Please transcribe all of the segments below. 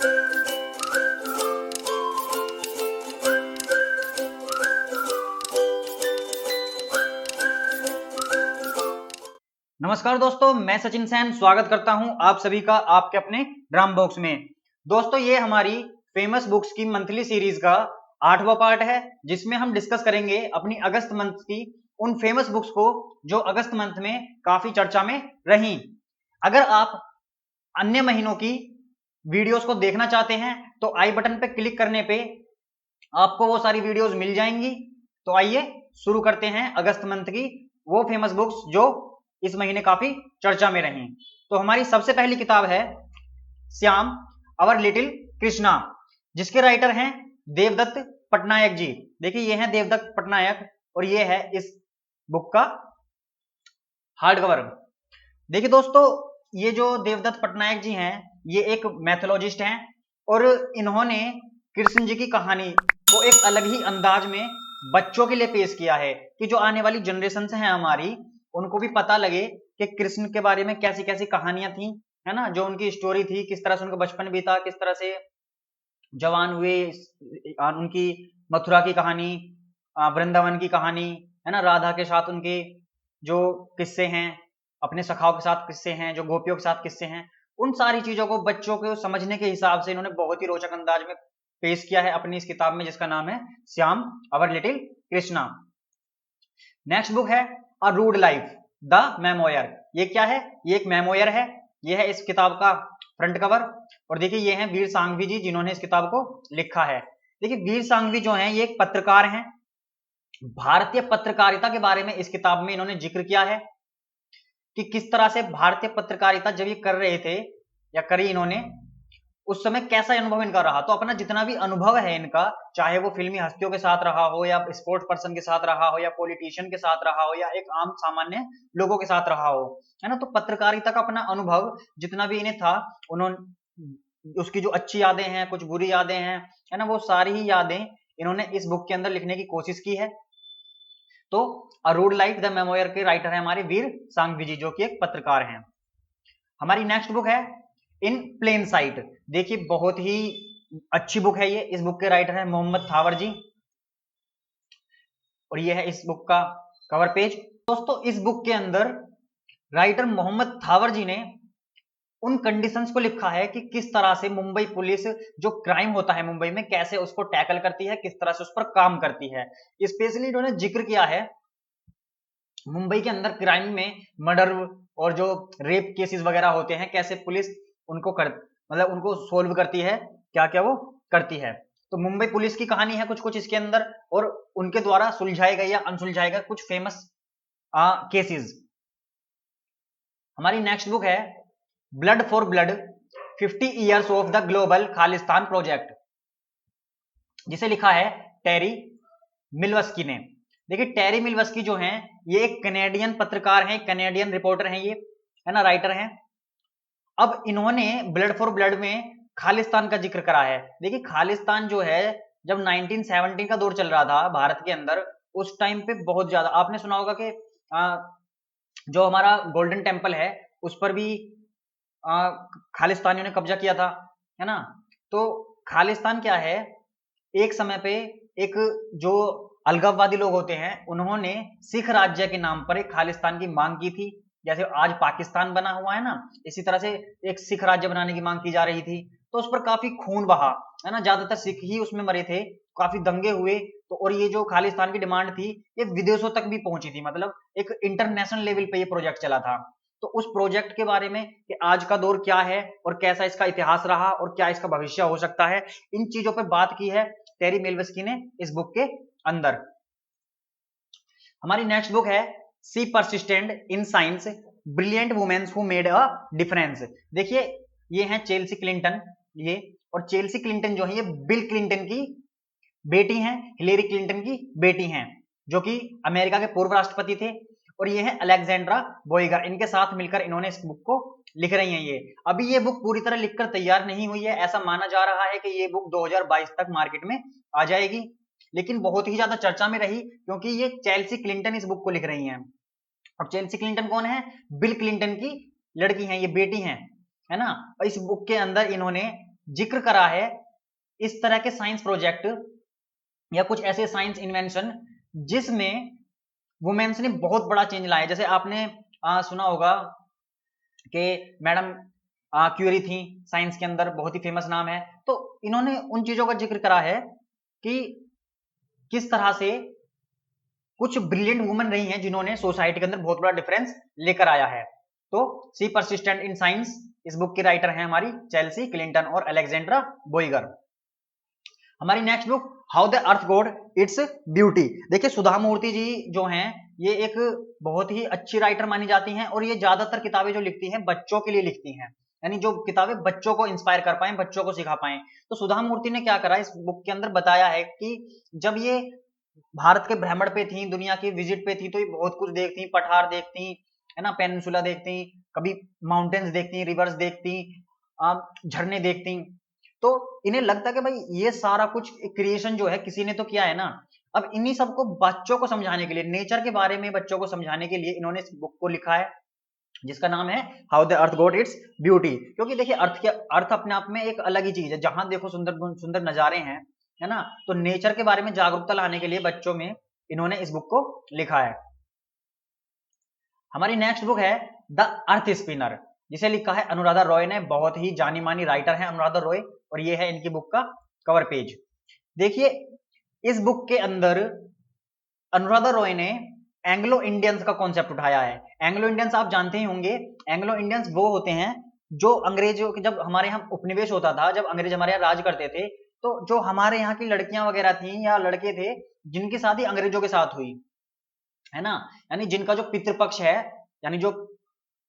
नमस्कार दोस्तों, मैं सचिन सैन स्वागत करता हूं आप सभी का आपके अपने ड्राम बॉक्स में। दोस्तों, ये हमारी फेमस बुक्स की मंथली सीरीज का 8वां पार्ट है, जिसमें हम डिस्कस करेंगे अपनी अगस्त मंथ की उन फेमस बुक्स को जो अगस्त मंथ में काफी चर्चा में रही। अगर आप अन्य महीनों की वीडियोस को देखना चाहते हैं तो आई बटन पे क्लिक करने पे आपको वो सारी वीडियोस मिल जाएंगी। तो आइए शुरू करते हैं अगस्त मंथ की वो फेमस बुक्स जो इस महीने काफी चर्चा में रही। तो हमारी सबसे पहली किताब है श्याम अवर लिटिल कृष्णा, जिसके राइटर हैं देवदत्त पटनायक जी। देखिए, ये हैं देवदत्त पटनायक और ये है इस बुक का हार्ड कवर। देखिए दोस्तों, ये जो देवदत्त पटनायक जी हैं, ये एक मैथोलॉजिस्ट हैं और इन्होंने कृष्ण जी की कहानी को एक अलग ही अंदाज में बच्चों के लिए पेश किया है कि जो आने वाली जनरेशन हैं हमारी, उनको भी पता लगे कि कृष्ण के बारे में कैसी कैसी कहानियां थी, है ना, जो उनकी स्टोरी थी, किस तरह से उनका बचपन बीता, किस तरह से जवान हुए, उनकी मथुरा की कहानी, वृंदावन की कहानी, है ना, राधा के साथ उनके जो किस्से हैं, अपने सखाओं के साथ किस्से हैं, जो गोपियों के साथ किस्से हैं, उन सारी चीजों को बच्चों को समझने के हिसाब से इन्होंने बहुत ही रोचक अंदाज में पेश किया है अपनी इस किताब में, जिसका नाम है Shyam our little Krishna. Next book है a rude life the memoir. ये क्या है? ये एक मेमोयर है। ये है इस किताब का फ्रंट कवर और देखिए, ये हैं वीर सांघवी जी, जिन्होंने इस किताब को लिखा है। देखिए, वीर सांघवी जो हैं, ये एक पत्रकार हैं। भारतीय पत्रकारिता के बारे में इस किताब में इन्होंने जिक्र किया है कि किस तरह से भारतीय पत्रकारिता जब ये कर रहे थे या करी इन्होंने, उस समय कैसा अनुभव इनका रहा। तो अपना जितना भी अनुभव है इनका, चाहे वो फिल्मी हस्तियों के साथ रहा हो या स्पोर्ट्स पर्सन के साथ रहा हो या पॉलिटिशियन के साथ रहा हो या एक आम सामान्य लोगों के साथ रहा हो, है ना, तो पत्रकारिता का अपना अनुभव जितना भी इन्हें था, उन्होंने उसकी जो अच्छी यादें हैं, कुछ बुरी यादें हैं, है ना, वो सारी ही यादें इन्होंने इस बुक के अंदर लिखने की कोशिश की है। तो a rude life the memoir के राइटर है हमारे वीर सांघवी जी, जो कि एक पत्रकार हैं। हमारी नेक्स्ट बुक है इन प्लेन साइट। देखिए, बहुत ही अच्छी बुक है ये। इस बुक के राइटर है मोहम्मद थावर जी और ये है इस बुक का कवर पेज। दोस्तों, इस बुक के अंदर राइटर मोहम्मद थावर जी ने उन कंडीशंस को लिखा है कि किस तरह से मुंबई पुलिस जो क्राइम होता है मुंबई में, कैसे उसको टैकल करती है, किस तरह से उस पर काम करती है। स्पेशली इन्होंने जिक्र किया है मुंबई के अंदर क्राइम में, मर्डर और जो रेप केसेस वगैरह होते हैं, कैसे पुलिस उनको मतलब उनको सोल्व करती है, क्या क्या वो करती है। तो मुंबई पुलिस की कहानी है कुछ कुछ इसके अंदर और उनके द्वारा सुलझाए गए या अनसुलझाए गए कुछ फेमस केसेस। हमारी नेक्स्ट बुक है blood for blood 50 years of the global Khalistan project, जिसे लिखा है टेरी मिलवस्की ने। देखिए, टेरी मिलवस्की जो हैं, ये एक कनेडियन पत्रकार हैं, कनेडियन रिपोर्टर हैं, ये, है ना, राइटर हैं। अब इन्होंने ब्लड फॉर ब्लड में खालिस्तान का जिक्र करा है। देखिए, खालिस्तान जो है, जब 1970 का दौर चल रहा था भारत के अंदर, उस टाइम पे बहुत ज्यादा आपने सुना होगा कि जो हमारा गोल्डन टेम्पल है, उस पर भी खालिस्तानियों ने कब्जा किया था, है ना। तो खालिस्तान क्या है, एक समय पे एक जो अलगाववादी लोग होते हैं, उन्होंने सिख राज्य के नाम पर एक खालिस्तान की मांग की थी। जैसे आज पाकिस्तान बना हुआ है ना, इसी तरह से एक सिख राज्य बनाने की मांग की जा रही थी। तो उस पर काफी खून बहा, है ना, ज्यादातर सिख ही उसमें मरे थे, काफी दंगे हुए। तो और ये जो खालिस्तान की डिमांड थी, ये विदेशों तक भी पहुंची थी, मतलब एक इंटरनेशनल लेवल पे ये प्रोजेक्ट चला था। तो उस प्रोजेक्ट के बारे में कि आज का दौर क्या है और कैसा इसका इतिहास रहा और क्या इसका भविष्य हो सकता है, इन चीजों पर बात की है टेरी मिलवस्की ने इस बुक के अंदर। हमारी नेक्स्ट बुक है she persistent in science brilliant women who made a difference. देखिए, ये हैं चेल्सी क्लिंटन, ये, और चेल्सी क्लिंटन जो है, ये बिल क्लिंटन की बेटी हैं, हिलेरी क्लिंटन की बेटी हैं, जो कि अमेरिका के पूर्व राष्ट्रपति थे। और ये है अलेक्जेंड्रा बोइगर, इनके साथ मिलकर इन्होंने इस बुक को लिख रही हैं। ये अभी ये बुक पूरी तरह लिखकर तैयार नहीं हुई है, ऐसा माना जा रहा है कि ये बुक 2022 तक मार्केट में आ जाएगी, लेकिन बहुत ही ज्यादा चर्चा में रही क्योंकि ये चेल्सी क्लिंटन इस बुक को लिख रही हैं। अब चेल्सी क्लिंटन कौन है? बिल क्लिंटन की लड़की हैं, ये बेटी हैं, है ना। इस बुक के अंदर इन्होंने जिक्र करा है इस तरह के साइंस प्रोजेक्ट या कुछ ऐसे साइंस इन्वेंशन जिसमें वुमेन्स ने बहुत बड़ा चेंज लाया। जैसे आपने सुना होगा कि मैडम क्यूरी थी साइंस के अंदर, बहुत ही फेमस नाम है। तो इन्होंने उन चीजों का जिक्र करा है कि किस तरह से कुछ ब्रिलियंट वुमेन रही हैं जिन्होंने सोसाइटी के अंदर बहुत बड़ा डिफरेंस लेकर आया है। तो सी परसिस्टेंट इन साइंस, इस बुक की राइटर हैं हमारी चेल्सी क्लिंटन और अलेक्जेंड्रा बोइगर। हमारी next book how the earth God its beauty. देखिए सुधा मूर्ति जी जो हैं ये एक बहुत ही अच्छी राइटर मानी जाती हैं और ये ज्यादातर किताबें जो लिखती हैं बच्चों के लिए लिखती हैं, यानी जो किताबें बच्चों को इंस्पायर कर पाए, बच्चों को सिखा पाए। तो सुधा मूर्ति ने क्या करा, इस बुक के अंदर बताया है कि जब ये भारत के भ्रमण पे थी, दुनिया की विजिट पे थी, तो ये बहुत कुछ देखती, पठार देखती है ना, पेनिनसुला देखती, कभी माउंटेन्स देखती, रिवर्स देखती, झरने देखती। तो इन्हें लगता है कि भाई ये सारा कुछ क्रिएशन जो है किसी ने तो किया है ना। अब इन्हीं सबको बच्चों को समझाने के लिए, नेचर के बारे में बच्चों को समझाने के लिए इन्होंने इस बुक को लिखा है जिसका नाम है how the earth got its beauty. क्योंकि देखिए अर्थ अपने आप में एक अलग ही चीज है, जहां देखो सुंदर सुंदर नजारे हैं, है ना। तो नेचर के बारे में जागरूकता लाने के लिए बच्चों में इन्होंने इस बुक को लिखा है। हमारी नेक्स्ट बुक है द अर्थ स्पिनर, जिसे लिखा है अनुराधा रॉय ने। बहुत ही जानी मानी राइटर है अनुराधा रॉय और ये है इनकी बुक का कवर पेज। देखिए इस बुक के अंदर अनुराधा रॉय ने एंग्लो इंडियंस का कॉन्सेप्ट उठाया है। एंग्लो इंडियंस आप जानते ही होंगे, एंग्लो इंडियंस वो होते हैं जो अंग्रेजों के, जब हमारे यहाँ उपनिवेश होता था, जब अंग्रेज हमारे यहाँ राज करते थे, तो जो हमारे यहाँ की लड़कियां वगैरह थी या लड़के थे जिनकी शादी अंग्रेजों के साथ हुई, है ना, यानी जिनका जो पितृपक्ष है, यानी जो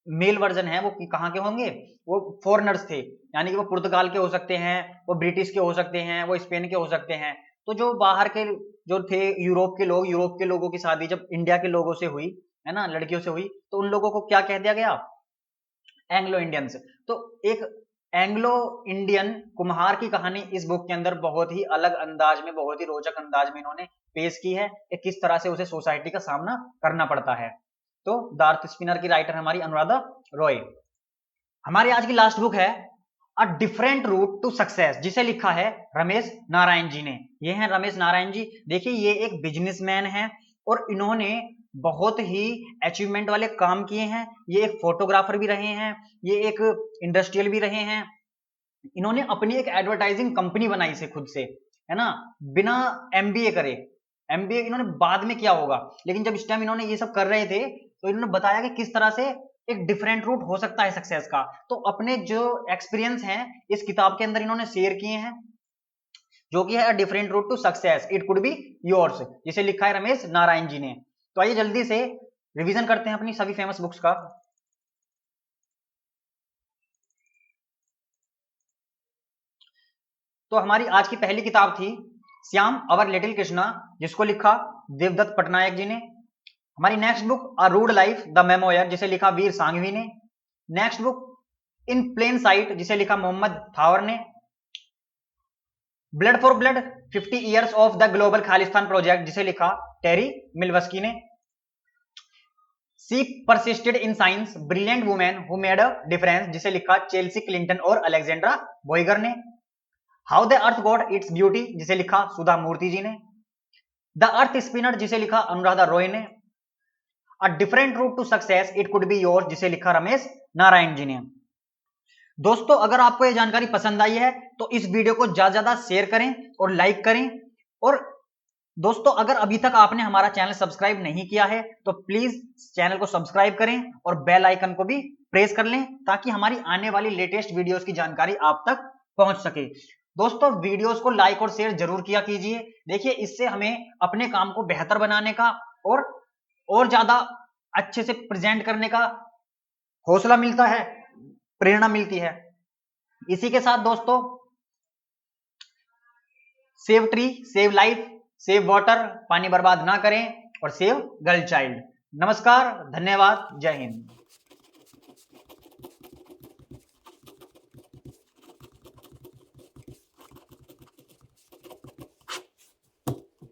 मेल वर्जन है वो कहाँ के होंगे, वो फॉरेनर्स थे, यानी कि वो पुर्तगाल के हो सकते हैं, वो ब्रिटिश के हो सकते हैं, वो स्पेन के हो सकते हैं। तो जो बाहर के जो थे यूरोप के लोग, यूरोप के लोगों की शादी जब इंडिया के लोगों से हुई, है ना, लड़कियों से हुई, तो उन लोगों को क्या कह दिया गया, एंग्लो इंडियंस। तो एक एंग्लो इंडियन कुम्हार की कहानी इस बुक के अंदर बहुत ही अलग अंदाज में, बहुत ही रोचक अंदाज में इन्होंने पेश की है कि किस तरह से उसे सोसाइटी का सामना करना पड़ता है। तो द अर्थ स्पिनर की राइटर हमारी अनुराधा रॉय। हमारी आज की लास्ट बुक है a different route to success, जिसे लिखा है रमेश नारायण जी ने। ये हैं रमेश नारायण जी। देखिए ये एक बिजनेसमैन हैं और इन्होंने बहुत ही अचीवमेंट वाले काम किए हैं। ये एक फोटोग्राफर भी रहे हैं, ये एक इंडस्ट्रियल भी रहे हैं। इन्होंने अपनी एक एडवर्टाइजिंग कंपनी बनाई से खुद से, है ना, बिना एमबीए करे। एमबीए इन्होंने बाद में किया होगा, लेकिन जब इस टाइम इन्होंने ये सब कर रहे थे तो इन्होंने बताया कि किस तरह से एक डिफरेंट रूट हो सकता है सक्सेस का। तो अपने जो एक्सपीरियंस हैं इस किताब के अंदर इन्होंने शेयर किए हैं, जो कि है different route to success, it could be yours, जिसे लिखा है रमेश नारायण जी ने। तो आइए जल्दी से रिवीजन करते हैं अपनी सभी फेमस बुक्स का। तो हमारी आज की पहली किताब थी श्याम अवर लिटिल कृष्णा, जिसको लिखा देवदत्त पटनायक जी ने। हमारी next book a rude life the memoir, जिसे लिखा वीर सांघवी ने। Next book in plain sight, जिसे लिखा मोहम्मद थावर ने। Blood for blood 50 years of the global Khalistan project, जिसे लिखा टेरी मिलवस्की ने। She persisted in science brilliant women who made a difference, जिसे लिखा चेल्सी क्लिंटन और अलेक्जेंड्रा बोइगर ने। How the earth got its beauty, जिसे लिखा सुधा मूर्ति जी ने। द अर्थ स्पिनर, जिसे लिखा अनुराधा रॉय ने। A different route to success, it could be yours, जिसे लिखा रमेश नारायण जी ने। दोस्तों अगर आपको यह जानकारी पसंद आई है तो इस वीडियो को ज्यादा ज्यादा शेयर करें और लाइक करें। और दोस्तों अगर अभी तक आपने हमारा चैनल सब्सक्राइब नहीं किया है तो प्लीज चैनल को सब्सक्राइब करें और बेल आइकन को भी प्रेस कर लें, ताकि हमारी आने वाली लेटेस्ट वीडियोस की जानकारी आप तक पहुंच सके। दोस्तों वीडियोस को लाइक और शेयर जरूर किया कीजिए। देखिए इससे हमें अपने काम को बेहतर बनाने का और ज्यादा अच्छे से प्रेजेंट करने का हौसला मिलता है, प्रेरणा मिलती है। इसी के साथ दोस्तों save tree, save life, save water, पानी बर्बाद ना करें और सेव गर्ल चाइल्ड। नमस्कार, धन्यवाद, जय हिंद।